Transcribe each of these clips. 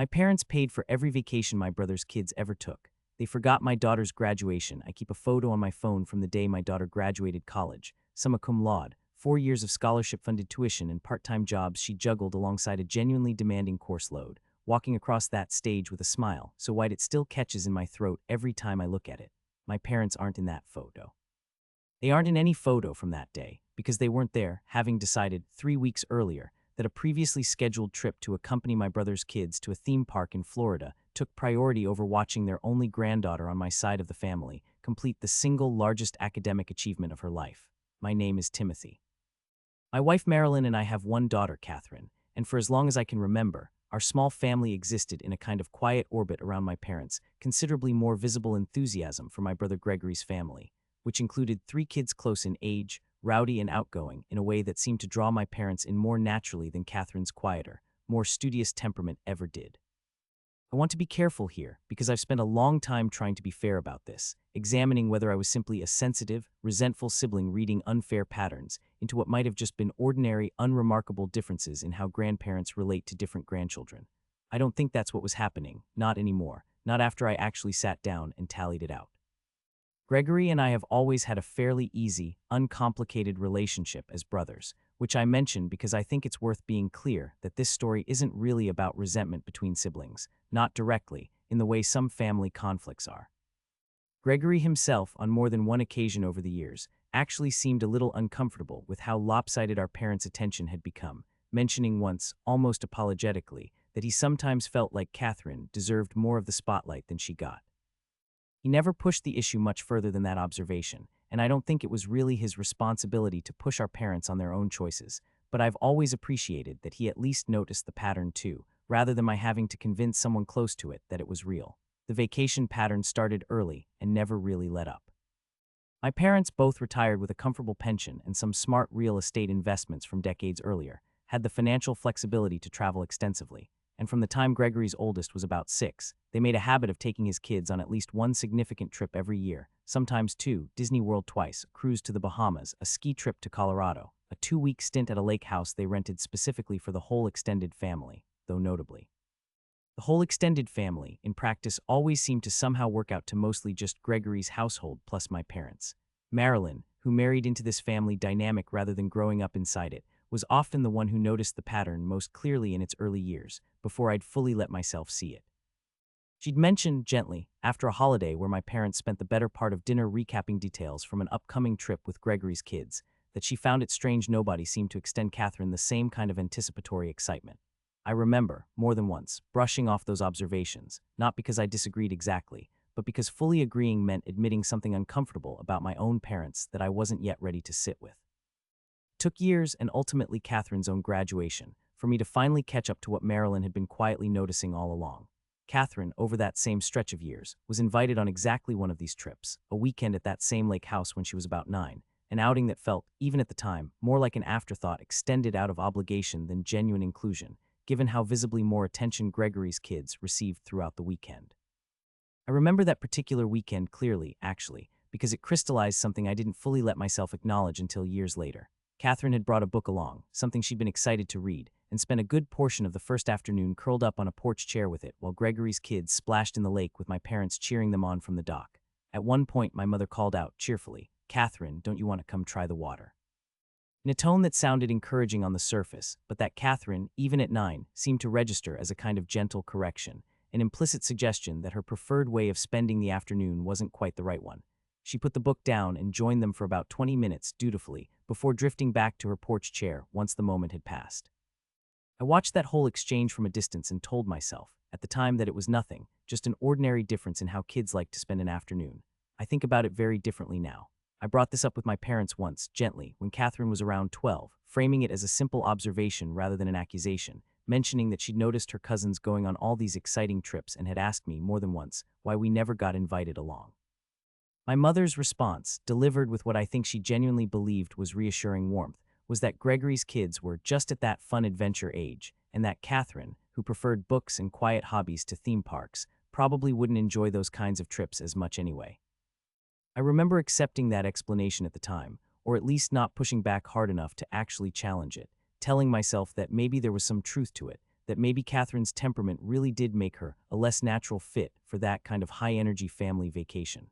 My parents paid for every vacation my brother's kids ever took. They forgot my daughter's graduation. I keep a photo on my phone from the day my daughter graduated college, summa cum laude, 4 years of scholarship-funded tuition and part-time jobs she juggled alongside a genuinely demanding course load, walking across that stage with a smile so wide it still catches in my throat every time I look at it. My parents aren't in that photo. They aren't in any photo from that day, because they weren't there, having decided 3 weeks earlier that a previously scheduled trip to accompany my brother's kids to a theme park in Florida took priority over watching their only granddaughter on my side of the family complete the single largest academic achievement of her life. My name is Timothy. My wife Marilyn and I have one daughter, Catherine, and for as long as I can remember, our small family existed in a kind of quiet orbit around my parents' considerably more visible enthusiasm for my brother Gregory's family, which included 3 kids close in age, rowdy and outgoing in a way that seemed to draw my parents in more naturally than Catherine's quieter, more studious temperament ever did. I want to be careful here because I've spent a long time trying to be fair about this, examining whether I was simply a sensitive, resentful sibling reading unfair patterns into what might have just been ordinary, unremarkable differences in how grandparents relate to different grandchildren. I don't think that's what was happening, not anymore, not after I actually sat down and tallied it out. Gregory and I have always had a fairly easy, uncomplicated relationship as brothers, which I mention because I think it's worth being clear that this story isn't really about resentment between siblings, not directly, in the way some family conflicts are. Gregory himself, on more than one occasion over the years, actually seemed a little uncomfortable with how lopsided our parents' attention had become, mentioning once, almost apologetically, that he sometimes felt like Catherine deserved more of the spotlight than she got. He never pushed the issue much further than that observation, and I don't think it was really his responsibility to push our parents on their own choices, but I've always appreciated that he at least noticed the pattern too, rather than my having to convince someone close to it that it was real. The vacation pattern started early and never really let up. My parents both retired with a comfortable pension and some smart real estate investments from decades earlier, had the financial flexibility to travel extensively, and from the time Gregory's oldest was about 6, they made a habit of taking his kids on at least one significant trip every year, sometimes 2, Disney World twice, a cruise to the Bahamas, a ski trip to Colorado, a 2-week stint at a lake house they rented specifically for the whole extended family, though notably. The whole extended family, in practice, always seemed to somehow work out to mostly just Gregory's household plus my parents. Marilyn, who married into this family dynamic rather than growing up inside it, was often the one who noticed the pattern most clearly in its early years, before I'd fully let myself see it. She'd mentioned, gently, after a holiday where my parents spent the better part of dinner recapping details from an upcoming trip with Gregory's kids, that she found it strange nobody seemed to extend Catherine the same kind of anticipatory excitement. I remember, more than once, brushing off those observations, not because I disagreed exactly, but because fully agreeing meant admitting something uncomfortable about my own parents that I wasn't yet ready to sit with. It took years and ultimately Catherine's own graduation for me to finally catch up to what Marilyn had been quietly noticing all along. Catherine, over that same stretch of years, was invited on exactly one of these trips, a weekend at that same lake house when she was about 9, an outing that felt, even at the time, more like an afterthought extended out of obligation than genuine inclusion, given how visibly more attention Gregory's kids received throughout the weekend. I remember that particular weekend clearly, actually, because it crystallized something I didn't fully let myself acknowledge until years later. Catherine had brought a book along, something she'd been excited to read, and spent a good portion of the first afternoon curled up on a porch chair with it while Gregory's kids splashed in the lake with my parents cheering them on from the dock. At one point, my mother called out, cheerfully, "Catherine, don't you want to come try the water?" In a tone that sounded encouraging on the surface, but that Catherine, even at 9, seemed to register as a kind of gentle correction, an implicit suggestion that her preferred way of spending the afternoon wasn't quite the right one. She put the book down and joined them for about 20 minutes, dutifully, before drifting back to her porch chair once the moment had passed. I watched that whole exchange from a distance and told myself, at the time, that it was nothing, just an ordinary difference in how kids like to spend an afternoon. I think about it very differently now. I brought this up with my parents once, gently, when Catherine was around 12, framing it as a simple observation rather than an accusation, mentioning that she'd noticed her cousins going on all these exciting trips and had asked me more than once why we never got invited along. My mother's response, delivered with what I think she genuinely believed was reassuring warmth, was that Gregory's kids were just at that fun adventure age, and that Catherine, who preferred books and quiet hobbies to theme parks, probably wouldn't enjoy those kinds of trips as much anyway. I remember accepting that explanation at the time, or at least not pushing back hard enough to actually challenge it, telling myself that maybe there was some truth to it, that maybe Catherine's temperament really did make her a less natural fit for that kind of high-energy family vacation.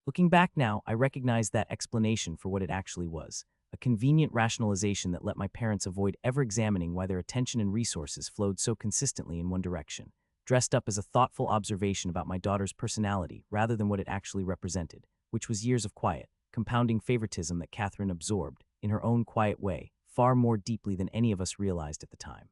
Looking back now, I recognize that explanation for what it actually was, a convenient rationalization that let my parents avoid ever examining why their attention and resources flowed so consistently in one direction, dressed up as a thoughtful observation about my daughter's personality rather than what it actually represented, which was years of quiet, compounding favoritism that Catherine absorbed, in her own quiet way, far more deeply than any of us realized at the time.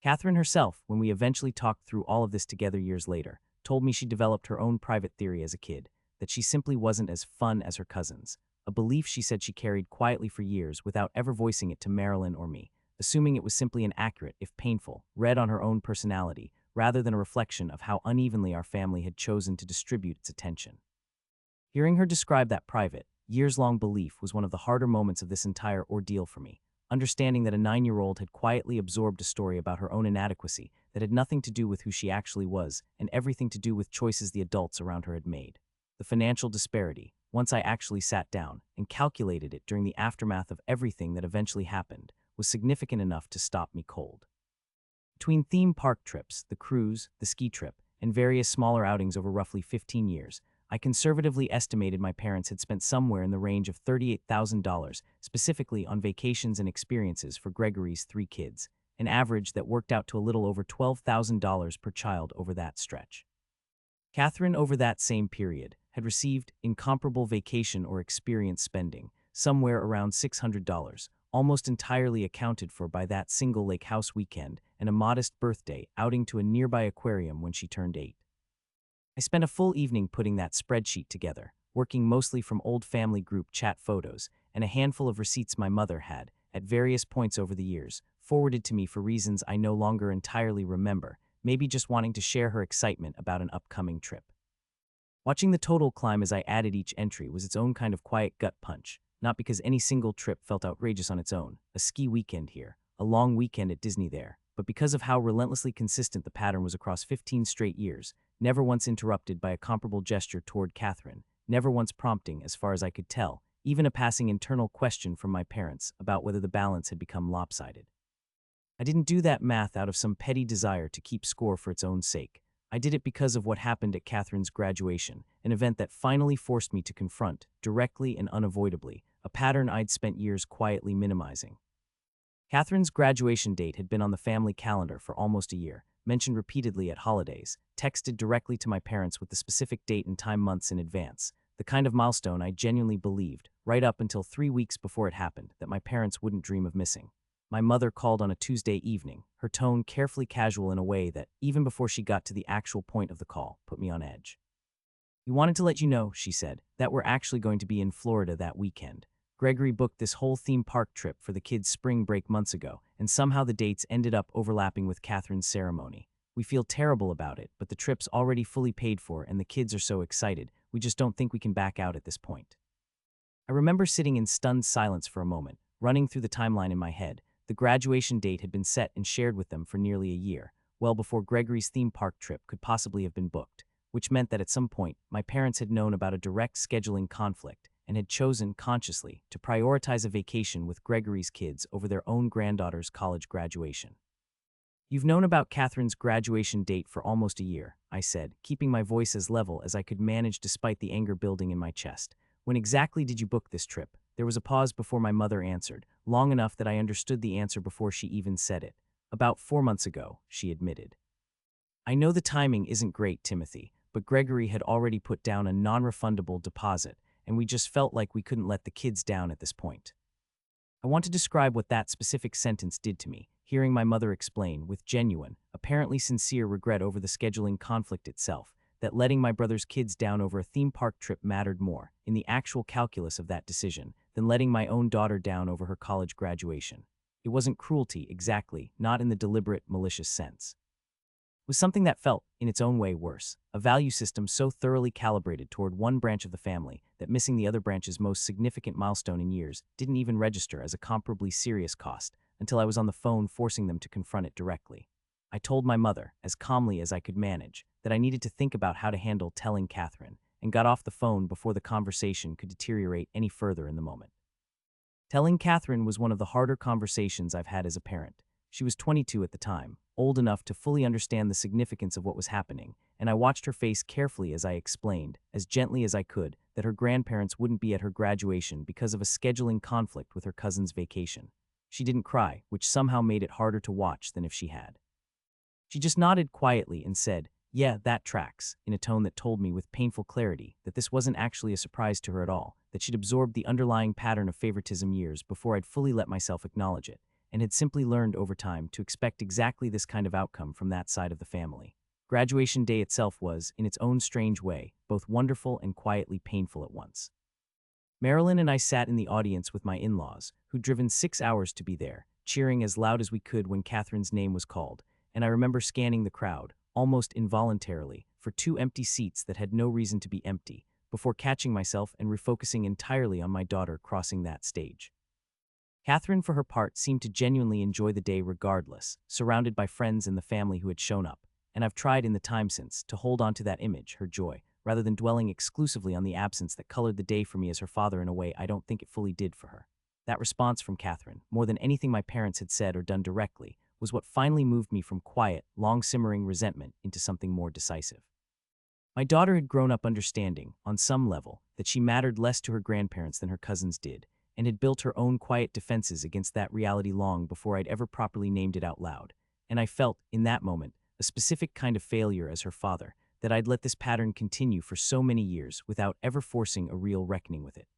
Catherine herself, when we eventually talked through all of this together years later, told me she developed her own private theory as a kid, that she simply wasn't as fun as her cousins, a belief she said she carried quietly for years without ever voicing it to Marilyn or me, assuming it was simply an accurate, if painful, read on her own personality, rather than a reflection of how unevenly our family had chosen to distribute its attention. Hearing her describe that private, years-long belief was one of the harder moments of this entire ordeal for me, understanding that a 9-year-old had quietly absorbed a story about her own inadequacy that had nothing to do with who she actually was and everything to do with choices the adults around her had made. The financial disparity, once I actually sat down and calculated it during the aftermath of everything that eventually happened, was significant enough to stop me cold. Between theme park trips, the cruise, the ski trip, and various smaller outings over roughly 15 years, I conservatively estimated my parents had spent somewhere in the range of $38,000 specifically on vacations and experiences for Gregory's 3 kids, an average that worked out to a little over $12,000 per child over that stretch. Catherine, over that same period, had received incomparable vacation or experience spending, somewhere around $600, almost entirely accounted for by that single lake house weekend and a modest birthday outing to a nearby aquarium when she turned 8. I spent a full evening putting that spreadsheet together, working mostly from old family group chat photos and a handful of receipts my mother had, at various points over the years, forwarded to me for reasons I no longer entirely remember, maybe just wanting to share her excitement about an upcoming trip. Watching the total climb as I added each entry was its own kind of quiet gut punch, not because any single trip felt outrageous on its own, a ski weekend here, a long weekend at Disney there, but because of how relentlessly consistent the pattern was across 15 straight years, never once interrupted by a comparable gesture toward Catherine, never once prompting, as far as I could tell, even a passing internal question from my parents about whether the balance had become lopsided. I didn't do that math out of some petty desire to keep score for its own sake. I did it because of what happened at Catherine's graduation, an event that finally forced me to confront, directly and unavoidably, a pattern I'd spent years quietly minimizing. Catherine's graduation date had been on the family calendar for almost a year, mentioned repeatedly at holidays, texted directly to my parents with the specific date and time months in advance, the kind of milestone I genuinely believed, right up until 3 weeks before it happened, that my parents wouldn't dream of missing. My mother called on a Tuesday evening, her tone carefully casual in a way that, even before she got to the actual point of the call, put me on edge. "We wanted to let you know," she said, "that we're actually going to be in Florida that weekend. Gregory booked this whole theme park trip for the kids' spring break months ago, and somehow the dates ended up overlapping with Catherine's ceremony. We feel terrible about it, but the trip's already fully paid for and the kids are so excited, we just don't think we can back out at this point." I remember sitting in stunned silence for a moment, running through the timeline in my head. The graduation date had been set and shared with them for nearly a year, well before Gregory's theme park trip could possibly have been booked, which meant that at some point, my parents had known about a direct scheduling conflict and had chosen, consciously, to prioritize a vacation with Gregory's kids over their own granddaughter's college graduation. "You've known about Catherine's graduation date for almost a year," I said, keeping my voice as level as I could manage despite the anger building in my chest. "When exactly did you book this trip?" There was a pause before my mother answered, long enough that I understood the answer before she even said it. "About 4 months ago," she admitted. "I know the timing isn't great, Timothy, but Gregory had already put down a non-refundable deposit, and we just felt like we couldn't let the kids down at this point." I want to describe what that specific sentence did to me, hearing my mother explain, with genuine, apparently sincere regret over the scheduling conflict itself, that letting my brother's kids down over a theme park trip mattered more, in the actual calculus of that decision, than letting my own daughter down over her college graduation. It wasn't cruelty, exactly, not in the deliberate, malicious sense. It was something that felt, in its own way, worse, a value system so thoroughly calibrated toward one branch of the family that missing the other branch's most significant milestone in years didn't even register as a comparably serious cost until I was on the phone forcing them to confront it directly. I told my mother, as calmly as I could manage, that I needed to think about how to handle telling Catherine, and got off the phone before the conversation could deteriorate any further in the moment. Telling Catherine was one of the harder conversations I've had as a parent. She was 22 at the time, old enough to fully understand the significance of what was happening, and I watched her face carefully as I explained, as gently as I could, that her grandparents wouldn't be at her graduation because of a scheduling conflict with her cousin's vacation. She didn't cry, which somehow made it harder to watch than if she had. She just nodded quietly and said, "Yeah, that tracks," in a tone that told me with painful clarity that this wasn't actually a surprise to her at all, that she'd absorbed the underlying pattern of favoritism years before I'd fully let myself acknowledge it, and had simply learned over time to expect exactly this kind of outcome from that side of the family. Graduation day itself was, in its own strange way, both wonderful and quietly painful at once. Marilyn and I sat in the audience with my in-laws, who'd driven 6 hours to be there, cheering as loud as we could when Catherine's name was called, and I remember scanning the crowd, almost involuntarily, for two empty seats that had no reason to be empty, before catching myself and refocusing entirely on my daughter crossing that stage. Catherine, for her part, seemed to genuinely enjoy the day regardless, surrounded by friends and the family who had shown up, and I've tried in the time since to hold on to that image, her joy, rather than dwelling exclusively on the absence that colored the day for me as her father in a way I don't think it fully did for her. That response from Catherine, more than anything my parents had said or done directly, was what finally moved me from quiet, long-simmering resentment into something more decisive. My daughter had grown up understanding, on some level, that she mattered less to her grandparents than her cousins did, and had built her own quiet defenses against that reality long before I'd ever properly named it out loud. And I felt, in that moment, a specific kind of failure as her father, that I'd let this pattern continue for so many years without ever forcing a real reckoning with it.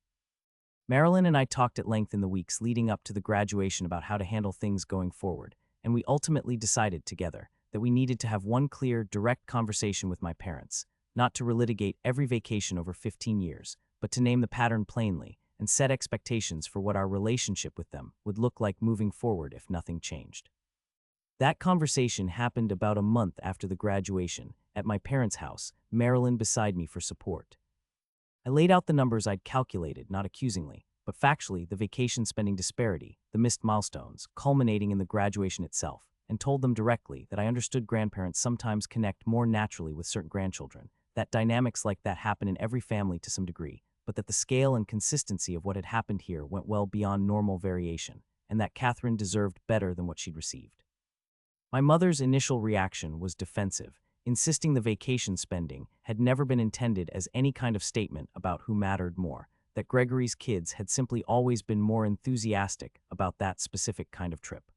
Marilyn and I talked at length in the weeks leading up to the graduation about how to handle things going forward, and we ultimately decided together that we needed to have one clear, direct conversation with my parents, not to relitigate every vacation over 15 years, but to name the pattern plainly and set expectations for what our relationship with them would look like moving forward if nothing changed. That conversation happened about a month after the graduation, at my parents' house, Marilyn beside me for support. I laid out the numbers I'd calculated, not accusingly, but factually the vacation spending disparity, the missed milestones, culminating in the graduation itself, and told them directly that I understood grandparents sometimes connect more naturally with certain grandchildren, that dynamics like that happen in every family to some degree, but that the scale and consistency of what had happened here went well beyond normal variation, and that Catherine deserved better than what she'd received. My mother's initial reaction was defensive, insisting the vacation spending had never been intended as any kind of statement about who mattered more, that Gregory's kids had simply always been more enthusiastic about that specific kind of trip.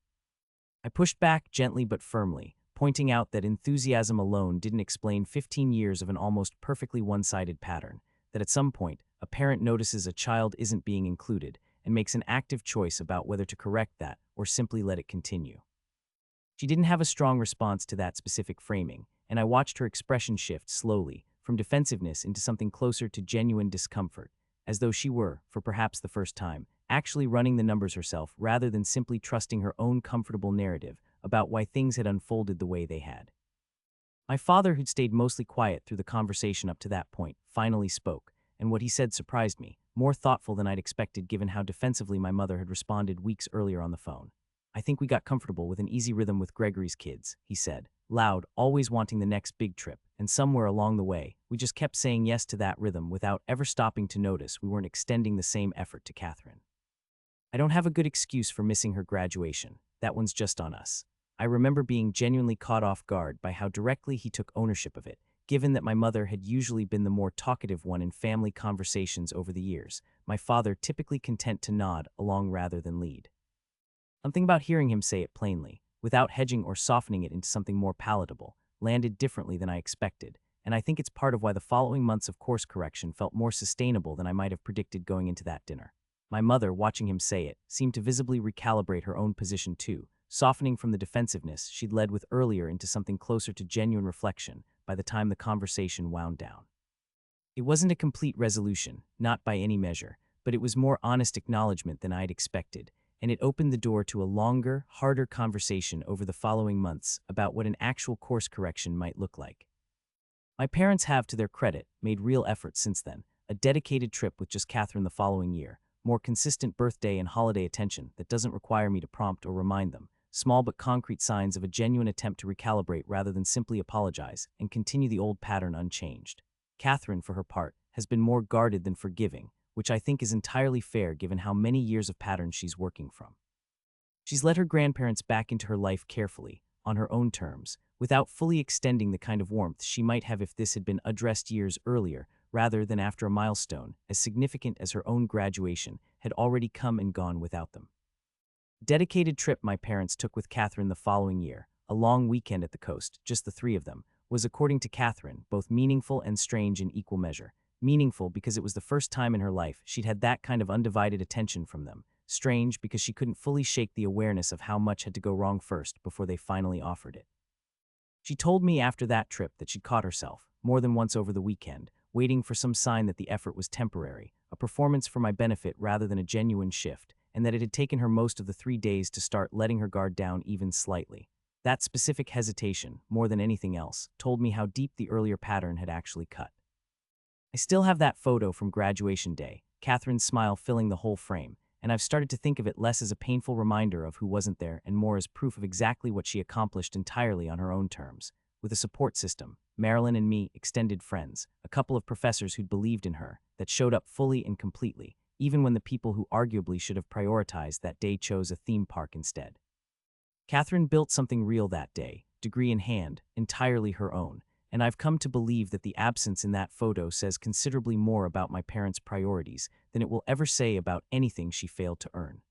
I pushed back gently but firmly, pointing out that enthusiasm alone didn't explain 15 years of an almost perfectly one-sided pattern, that at some point, a parent notices a child isn't being included and makes an active choice about whether to correct that or simply let it continue. She didn't have a strong response to that specific framing, and I watched her expression shift slowly, from defensiveness into something closer to genuine discomfort, as though she were, for perhaps the first time, actually running the numbers herself rather than simply trusting her own comfortable narrative about why things had unfolded the way they had. My father, who'd stayed mostly quiet through the conversation up to that point, finally spoke, and what he said surprised me, more thoughtful than I'd expected given how defensively my mother had responded weeks earlier on the phone. "I think we got comfortable with an easy rhythm with Gregory's kids," he said, loud, always wanting the next big trip, and somewhere along the way, we just kept saying yes to that rhythm without ever stopping to notice we weren't extending the same effort to Catherine. I don't have a good excuse for missing her graduation. That one's just on us. I remember being genuinely caught off guard by how directly he took ownership of it, given that my mother had usually been the more talkative one in family conversations over the years, my father typically content to nod along rather than lead. Something about hearing him say it plainly, without hedging or softening it into something more palatable, landed differently than I expected, and I think it's part of why the following months of course correction felt more sustainable than I might have predicted going into that dinner. My mother, watching him say it, seemed to visibly recalibrate her own position too, softening from the defensiveness she'd led with earlier into something closer to genuine reflection by the time the conversation wound down. It wasn't a complete resolution, not by any measure, but it was more honest acknowledgement than I'd expected, and it opened the door to a longer, harder conversation over the following months about what an actual course correction might look like. My parents have, to their credit, made real efforts since then, a dedicated trip with just Catherine the following year, more consistent birthday and holiday attention that doesn't require me to prompt or remind them, small but concrete signs of a genuine attempt to recalibrate rather than simply apologize and continue the old pattern unchanged. Catherine, for her part, has been more guarded than forgiving, which I think is entirely fair given how many years of patterns she's working from. She's let her grandparents back into her life carefully, on her own terms, without fully extending the kind of warmth she might have if this had been addressed years earlier, rather than after a milestone, as significant as her own graduation, had already come and gone without them. Dedicated trip my parents took with Catherine the following year, a long weekend at the coast, just the three of them, was, according to Catherine, both meaningful and strange in equal measure. Meaningful because it was the first time in her life she'd had that kind of undivided attention from them. Strange because she couldn't fully shake the awareness of how much had to go wrong first before they finally offered it. She told me after that trip that she'd caught herself, more than once over the weekend, waiting for some sign that the effort was temporary, a performance for my benefit rather than a genuine shift, and that it had taken her most of the 3 days to start letting her guard down even slightly. That specific hesitation, more than anything else, told me how deep the earlier pattern had actually cut. I still have that photo from graduation day, Catherine's smile filling the whole frame, and I've started to think of it less as a painful reminder of who wasn't there and more as proof of exactly what she accomplished entirely on her own terms, with a support system, Marilyn and me, extended friends, a couple of professors who'd believed in her, that showed up fully and completely, even when the people who arguably should have prioritized that day chose a theme park instead. Catherine built something real that day, degree in hand, entirely her own, and I've come to believe that the absence in that photo says considerably more about my parents' priorities than it will ever say about anything she failed to earn.